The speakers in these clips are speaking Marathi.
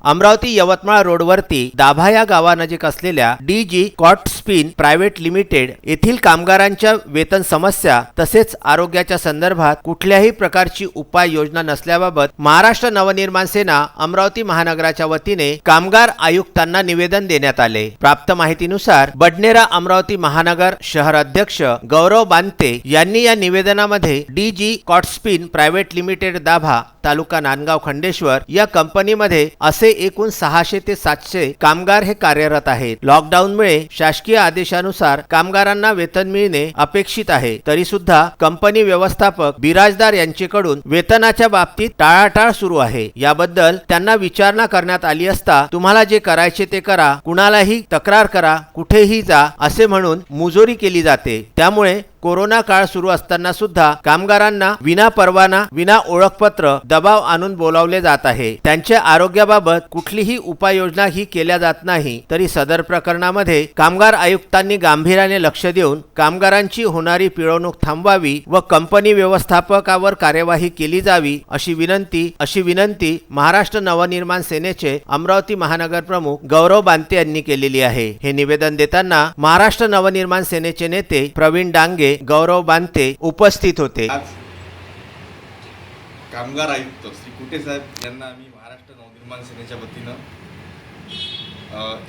अमरावती यवतमाळ रोडवरती दाभा या गावानजीक असलेल्या DG कॉटस्पिन प्रायव्हेट लिमिटेड येथील कामगारांच्या वेतन समस्या तसेच आरोग्याच्या संदर्भात कुठल्याही प्रकारची उपाययोजना नसल्याबाबत महाराष्ट्र नवनिर्माण सेना अमरावती महानगराच्या वतीने कामगार आयुक्तांना निवेदन देण्यात आले। प्राप्त माहितीनुसार बडनेरा अमरावती महानगर शहर अध्यक्ष गौरव बांते यांनी या निवेदनामध्ये DG कॉटस्पिन प्रायव्हेट लिमिटेड दाभा तालुका नांदगाव खंडेश्वर या कंपनीमध्ये असे एकूण 600 ते 700 कामगार हे कार्यरत आहेत। लॉकडाऊनमुळे शासकीय आदेशानुसार कामगारांना वेतन मिळणे अपेक्षित आहे, तरी सुद्धा कंपनी व्यवस्थापक बिराजदार यांच्याकडून वेतनाच्या बाबतीत टाळाटाळ सुरू आहे। याबद्दल त्यांना विचारणा करण्यात आली असता तुम्हाला जे करायचे ते करा, कुणालाही तक्रार करा, कुठेही जा असे म्हणून मुजोरी केली जाते। त्यामुळे कोरोना काळ सुरू असताना सुद्धा कामगारांना विना परवाना विना ओळखपत्र दबाव आणून बोलावले जात आहे। त्यांच्या आरोग्याबाबत कुठलीही उपाययोजना ही केल्या जात नाही, तरी सदर प्रकरणामध्ये कामगार आयुक्तांनी गांभीर्याने लक्ष देऊन कामगारांची होणारी पिळवणूक थांबवावी व कंपनी व्यवस्थापकावर कार्यवाही केली जावी अशी विनंती महाराष्ट्र नवनिर्माण सेनेचे अमरावती महानगर प्रमुख गौरव बांते यांनी केलेली आहे। हे निवेदन देताना महाराष्ट्र नवनिर्माण सेनेचे नेते प्रवीण डांगे, गौरव बांते उपस्थित होते। आज कामगार आयुक्त श्री कुटे साहेब यांना आम्ही महाराष्ट्र नवनिर्माण सेनेच्या वतीनं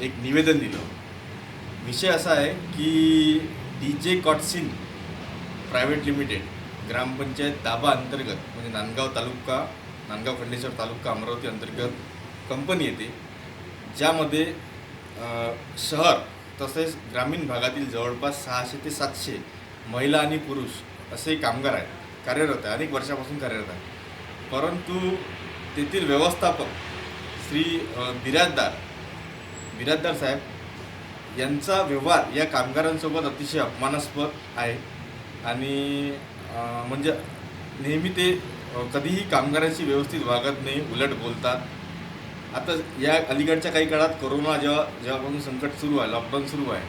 एक निवेदन दिलं। विषय असा आहे की DG कॉटस्पिन प्रायव्हेट लिमिटेड ग्रामपंचायत दाभा अंतर्गत म्हणजे नांदगाव खंडेश्वर तालुका अमरावती अंतर्गत कंपनी येते, ज्यामध्ये शहर तसेच ग्रामीण भागातील जवळपास 600 ते 700 महिला आणि पुरुष असे कामगार आहेत, कार्यरत आहे, अनेक वर्षापासून कार्यरत आहे। परंतु तेथील व्यवस्थापक श्री बिराजदार साहेब यांचा व्यवहार या कामगारांसोबत अतिशय अपमानास्पद आहे आणि म्हणजे नेहमी ते कधीही कामगारांशी व्यवस्थित वागत नाही, उलट बोलतात। आता या अलीकडच्या काही काळात कोरोना जेव्हापासून संकट सुरू आहे, लॉकडाऊन सुरू आहे,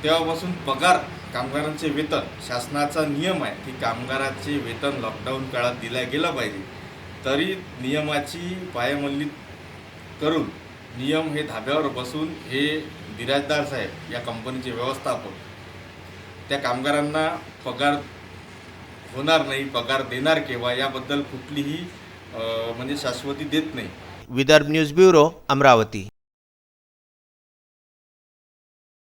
तेव्हापासून पगार कामगारांचे वेतन शासनाचा नियम आहे की कामगाराचे वेतन लॉकडाऊन काळात दिल्या गेलं पाहिजे, तरी नियमाची पायमल्ली करून नियम हे धाब्यावर बसून हे बिराजदार साहेब या कंपनीचे व्यवस्थापक त्या कामगारांना पगार होणार नाही, पगार देणार केव्हा याबद्दल कुठलीही म्हणजे शाश्वती देत नाही। Vidarbha news bureau Amravati.